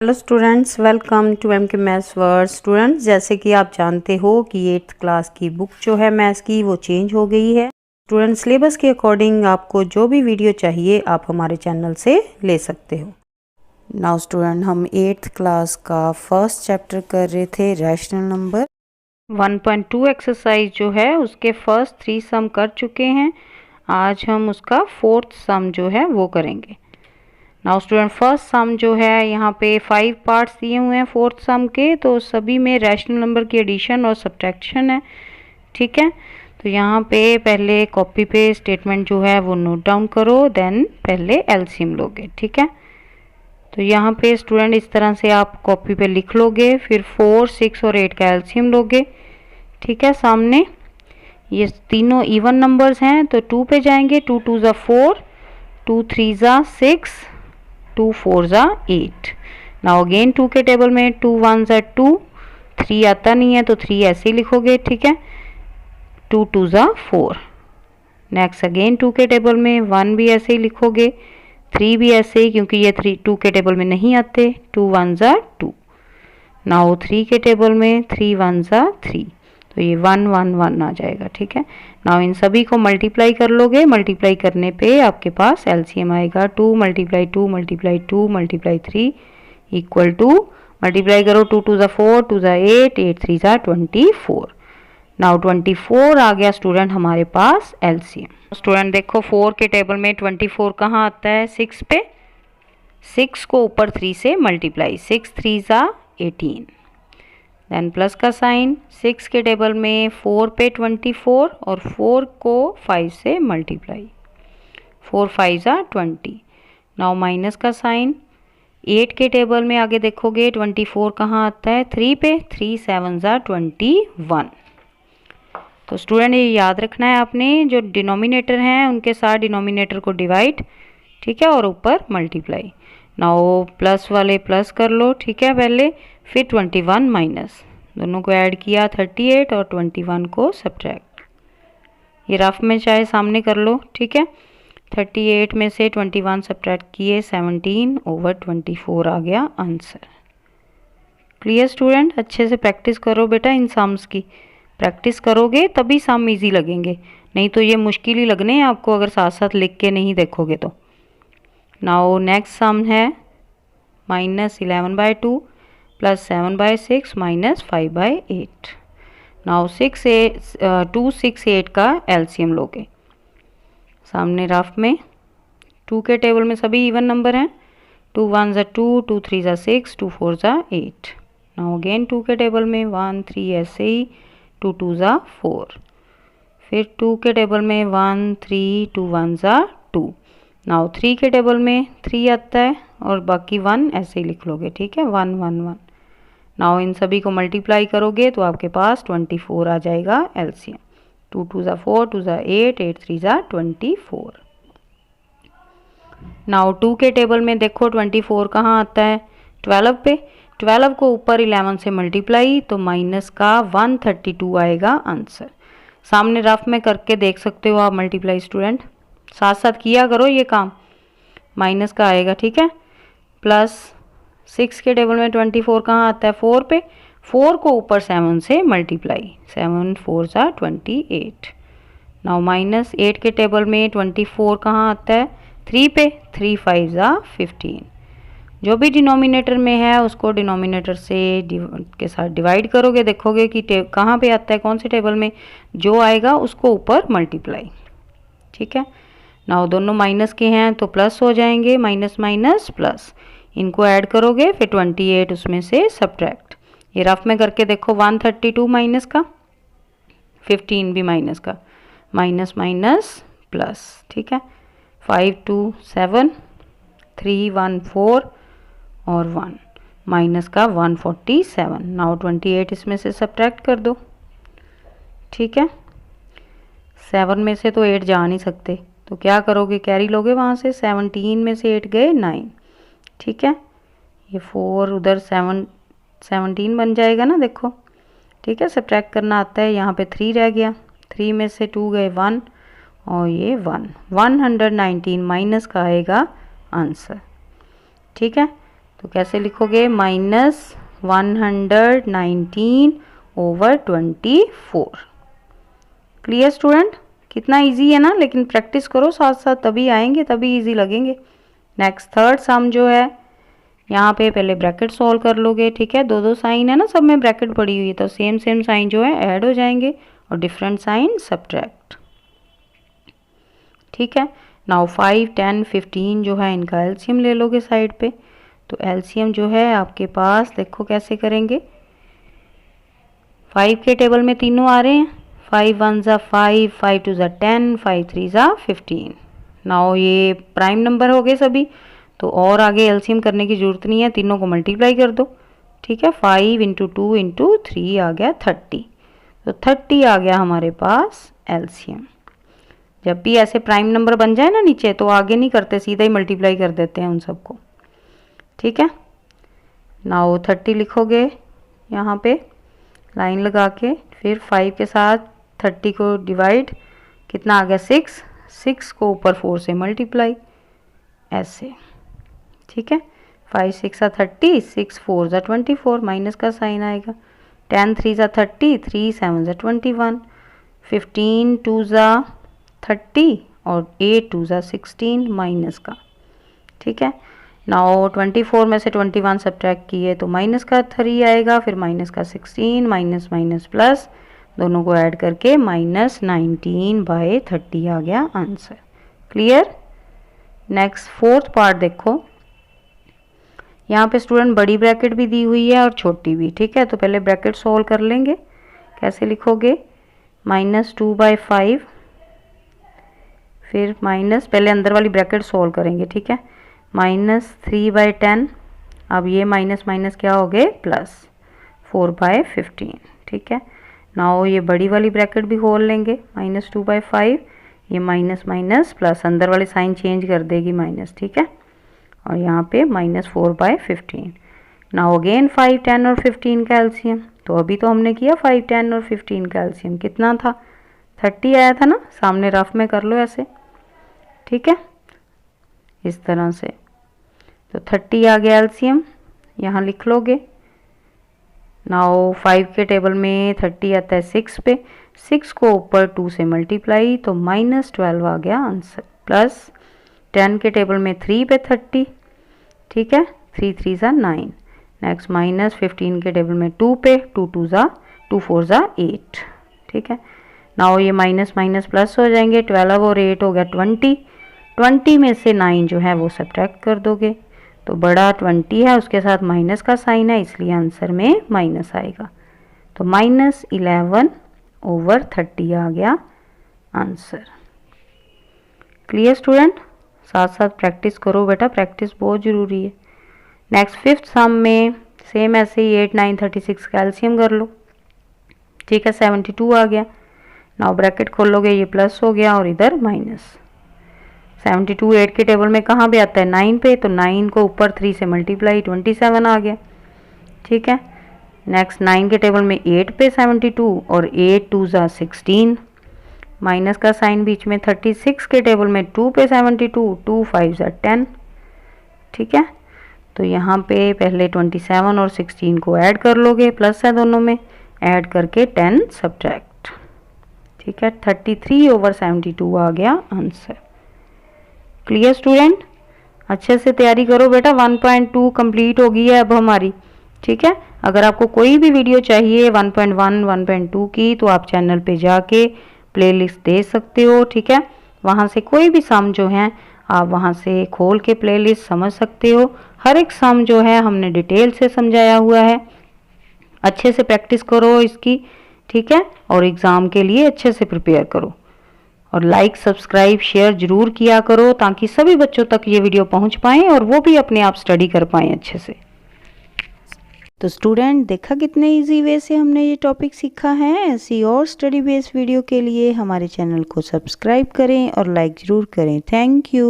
Hello students, welcome to M K maths world. Students, जैसे कि आप जानते हो कि 8th क्लास की बुक जो है मैथ्स की वो चेंज हो गई है। स्टूडेंट्स, सिलेबस के अकॉर्डिंग आपको जो भी वीडियो चाहिए आप हमारे चैनल से ले सकते हो। नाउ स्टूडेंट, हम 8th क्लास का फर्स्ट चैप्टर कर रहे थे रैशनल नंबर 1.2 एक्सरसाइज जो है उसके फर्स्ट 3 सम कर चुके हैं। आज हम उसका 4th सम जो है वो करेंगे। नाउ स्टूडेंट, फर्स्ट सम जो है यहाँ पे 5 पार्ट्स दिए हुए हैं 4th सम के, तो सभी में रैशनल नंबर की एडिशन और सब्ट्रैक्शन है। ठीक है, तो यहाँ पे पहले कॉपी पे स्टेटमेंट जो है वो नोट डाउन करो, देन पहले एलसीएम लोगे। ठीक है, तो यहाँ पे स्टूडेंट इस तरह से आप कॉपी पे लिख लोगे, फिर 4, 6 और 8 का एलसीएम लोगे। ठीक है, सामने ये तीनों इवन नंबर्स हैं तो 2 पे जाएंगे। 2 2 ज़ा 4, 2 3 ज़ा 6, 2 4 ज़ा 8। नाउ अगेन 2 के टेबल में 2 1 ज़ा 2, 3 आता नहीं है तो 3 ऐसे ही लिखोगे। ठीक है, 2 2 ज़ा 4। नेक्स्ट अगेन 2 के टेबल में 1 भी ऐसे ही लिखोगे, 3 भी ऐसे ही, क्योंकि ये 2 के टेबल में नहीं आते। 2 1 ज़ा 2। नाउ 3 के टेबल में 3 1 ज़ा 3, तो ये 1 1 1 आ जाएगा। ठीक है, नाउ इन सभी को मल्टीप्लाई कर लोगे। मल्टीप्लाई करने पे आपके पास एलसीएम आएगा 2 multiply 2 multiply 2 multiply 3 equal to, multiply करो 2 2 ज़ा 4, 2 ज़ा 8, 8 3 ज़ा 24। नाउ 24 आ गया स्टूडेंट हमारे पास एलसीएम। स्टूडेंट देखो 4 के टेबल में 24 कहाँ आता है? 6 पे। 6 को ऊपर 3 से मल्टीप्लाई, 6 3 ज़ा 18, देन प्लस का साइन। 6 के टेबल में 4 पे 24 और 4 को 5 से मल्टीप्लाई, 4 5 ज़ा 20। नाउ माइनस का साइन। 8 के टेबल में आगे देखोगे 24 कहाँ आता है? 3 पे। 3 7 ज़ा 21। तो स्टूडेंट ये याद रखना है आपने, जो डिनोमिनेटर हैं उनके साथ डिनोमिनेटर को डिवाइड, ठीक है, और ऊपर मल्टीप्लाई। नाउ प्लस वाले प्लस कर लो, ठीक है, पहले, फिर 21 माइनस, दोनों को ऐड किया 38 और 21 को सब्ट्रैक्ट। ये रफ में चाहे सामने कर लो। ठीक है, 38 में से 21 सब्ट्रैक्ट किए 17 ओवर 24 आ गया आंसर। Clear student? अच्छे से प्रैक्टिस करो बेटा, इन सम्स की प्रैक्टिस करोगे तभी सम इजी लगेंगे, नहीं तो ये मुश्किल ही लगने हैं आपको अगर साथ साथ लिख के नहीं देखोगे तो। नाउ नेक्स्ट सम है -11/2 प्लस 7/6 माइनस 5/8। नाउ 2 6 8 का एलसीएम लोगे। सामने रफ में 2 के टेबल में सभी इवन नंबर हैं। 2 1 ज़ा 2, 2 3 ज़ा 6, 2 4 ज़ा 8। नाउ अगेन 2 के टेबल में 1 3 ऐसे ही, 2 2 ज़ा 4। फिर 2 के टेबल में 1 3, 2 1 ज़ा 2। नाउ 3 के टेबल में 3 आता है और बाकी 1 ऐसे ही लिख लोगे। ठीक है, 1 1 1। नाउ इन सभी को मल्टीप्लाई करोगे तो आपके पास 24 आ जाएगा एलसीएम। 2 2 ज़ा 4, 2 ज़ा 8, 8 3 ज़ा 24। नाउ 2 के टेबल में देखो 24 कहाँ आता है? 12 पे। 12 को ऊपर 11 से मल्टीप्लाई, तो माइनस का 132 आएगा आंसर। सामने रफ में करके देख सकते हो आप मल्टीप्लाई स्टूडेंट, साथ साथ किया करो ये काम। माइनस का आएगा, ठीक है, प्लस 6 के टेबल में 24 कहाँ आता है? 4 पे। 4 को ऊपर 7 से मल्टीप्लाई, 7 4 ज़ा 28। नाउ माइनस 8 के टेबल में 24 कहाँ आता है? 3 पे। 3 5 ज़ा 15। जो भी डिनोमिनेटर में है उसको डिनोमिनेटर से के साथ डिवाइड करोगे, देखोगे कि कहाँ पे आता है, कौन से टेबल में, जो आएगा उसको ऊपर मल्टीप्लाई। ठीक है, नाउ दोनों माइनस के हैं तो प्लस हो जाएंगे, माइनस माइनस प्लस, इनको ऐड करोगे फिर 28 उसमें से सब्ट्रैक्ट। ये रफ में करके देखो, 132 माइनस का, 15 भी माइनस का, माइनस माइनस प्लस। ठीक है, 5 2 7, 3 1 4 और 1, माइनस का 147। नाउ 28 इसमें से सब्ट्रैक्ट कर दो। ठीक है, 7 में से तो 8 जा नहीं सकते, तो क्या करोगे, कैरी लोगे वहाँ से, 17 में से 8 गए 9। ठीक है, ये 4 उधर 17 बन जाएगा ना, देखो। ठीक है, सब्ट्रैक्ट करना आता है, यहाँ पे 3 रह गया, 3 में से 2 गए 1 और ये 119 माइनस का आएगा आंसर। ठीक है, तो कैसे लिखोगे, -119/24। क्लियर स्टूडेंट, कितना इजी है ना, लेकिन प्रैक्टिस करो साथ साथ, तभी आएंगे, तभी इजी लगेंगे। नेक्स्ट थर्ड सम जो है, यहाँ पे पहले ब्रैकेट सॉल्व कर लोगे, ठीक है। दो साइन है ना, सब में ब्रैकेट पड़ी हुई है, तो सेम साइन जो है ऐड हो जाएंगे और डिफरेंट साइन सब्ट्रैक्ट, ठीक है। नाउ 5, 10, 15 जो है इनका एलसीएम ले लोगे साइड पे। तो एलसीएम जो है आपके पास देखो कैसे करेंगे। 5 के टेबल में तीनों आ रहे हैं, 5 1 ज़ा 5, 5 2 ज़ा 10, 5 3 ज़ा 15। नाउ ये प्राइम नंबर हो गए सभी, तो और आगे एलसीएम करने की ज़रूरत नहीं है, तीनों को मल्टीप्लाई कर दो, ठीक है। 5 × 2 × 3 आ गया 30, तो 30 आ गया हमारे पास एलसीएम। जब भी ऐसे प्राइम नंबर बन जाए ना नीचे, तो आगे नहीं करते, सीधा ही मल्टीप्लाई कर देते हैं उन सबको, ठीक है। नाउ 30 लिखोगे यहाँ पे लाइन लगा के, फिर 5 के साथ 30 को डिवाइड, कितना आ गया 6 को ऊपर 4 से मल्टीप्लाई, ऐसे, ठीक है। 5 6 ज़ा 30, 6 4 ज़ा 24, माइनस का साइन आएगा। 10 3 ज़ा 30, 3 7 ज़ा 21, 15 2 ज़ा 30 और 8 2 ज़ा 16, माइनस का, ठीक है। नाउ 24 में से 21 सब्ट्रैक्ट किए तो माइनस का 3 आएगा, फिर माइनस का 16, माइनस माइनस प्लस, दोनों को ऐड करके -19/30 आ गया answer. Clear. Next fourth part देखो, यहाँ पे स्टूडेंट बड़ी ब्रैकेट भी दी हुई है और छोटी भी, ठीक है। तो पहले ब्रैकेट सॉल्व कर लेंगे, कैसे लिखोगे, -2/5, फिर माइनस, पहले अंदर वाली ब्रैकेट सॉल्व करेंगे, ठीक है, -3/10, अब ये माइनस माइनस क्या हो गए प्लस, 4/15, ठीक है। नाउ ये बड़ी वाली ब्रैकेट भी खोल लेंगे, -2/5, ये माइनस माइनस प्लस, अंदर वाले साइन चेंज कर देगी माइनस, ठीक है, और यहाँ पे -4/15। नाउ अगेन 5 10 और 15 का एलसीएम, तो अभी तो हमने किया 5 10 और 15 का एलसीएम, कितना था 30 आया था ना, सामने रफ में कर लो ऐसे, ठीक है, इस तरह से। तो 30 आ गया एलसीएम, यहाँ लिख लोगे। नाउ 5 के टेबल में 30 आता है 6 पे, 6 को ऊपर 2 से मल्टीप्लाई, तो -12 आ गया आंसर, प्लस 10 के टेबल में 3 पे 30, ठीक है, 3 3 ज़ा 9। नेक्स्ट -15 के टेबल में 2 पे, 2 2 ज़ा 2 4 ज़ा 8, ठीक है। नाउ ये माइनस माइनस प्लस हो जाएंगे, 12 और 8 हो गया 20, 20 में से 9 जो है वो सब्ट्रैक्ट कर दोगे, तो बड़ा 20 है, उसके साथ माइनस का साइन है, इसलिए आंसर में माइनस आएगा, तो -11/30 आ गया आंसर। क्लियर स्टूडेंट, साथ साथ प्रैक्टिस करो बेटा, प्रैक्टिस बहुत ज़रूरी है। नेक्स्ट फिफ्थ सम में सेम ऐसे ही 8 9 36 का एलसीएम कर लो, ठीक है, 72 आ गया। नाउ ब्रैकेट खोलोगे, ये प्लस हो गया और इधर माइनस। 72 8 के टेबल में कहाँ पे आता है 9 पे, तो 9 को ऊपर 3 से मल्टीप्लाई, 27 आ गया, ठीक है। नेक्स्ट 9 के टेबल में 8 पे 72 और 8 2 ज़ा 16, माइनस का साइन बीच में। 36 के टेबल में 2 पे 72, 2 5 ज़ा 10, ठीक है। तो यहाँ पे पहले 27 और 16 को ऐड कर लोगे, प्लस है दोनों में, ऐड करके 10 सब्ट्रैक्ट, ठीक है, 33/72 आ गया आंसर। क्लियर स्टूडेंट, अच्छे से तैयारी करो बेटा, 1.2 कंप्लीट हो गई है अब हमारी, ठीक है। अगर आपको कोई भी वीडियो चाहिए 1.1 1.2 की, तो आप चैनल पे जाके प्लेलिस्ट दे सकते हो, ठीक है। वहाँ से कोई भी सम जो है आप वहाँ से खोल के प्लेलिस्ट समझ सकते हो। हर एक सम जो है हमने डिटेल से समझाया हुआ है, अच्छे से प्रैक्टिस करो इसकी, ठीक है, और एग्ज़ाम के लिए अच्छे से प्रिपेयर करो। और लाइक सब्सक्राइब शेयर ज़रूर किया करो, ताकि सभी बच्चों तक ये वीडियो पहुँच पाएँ और वो भी अपने आप स्टडी कर पाएँ अच्छे से। तो स्टूडेंट, देखा कितने इजी वे से हमने ये टॉपिक सीखा है। ऐसी और स्टडी बेस्ड वीडियो के लिए हमारे चैनल को सब्सक्राइब करें और लाइक ज़रूर करें। Thank you.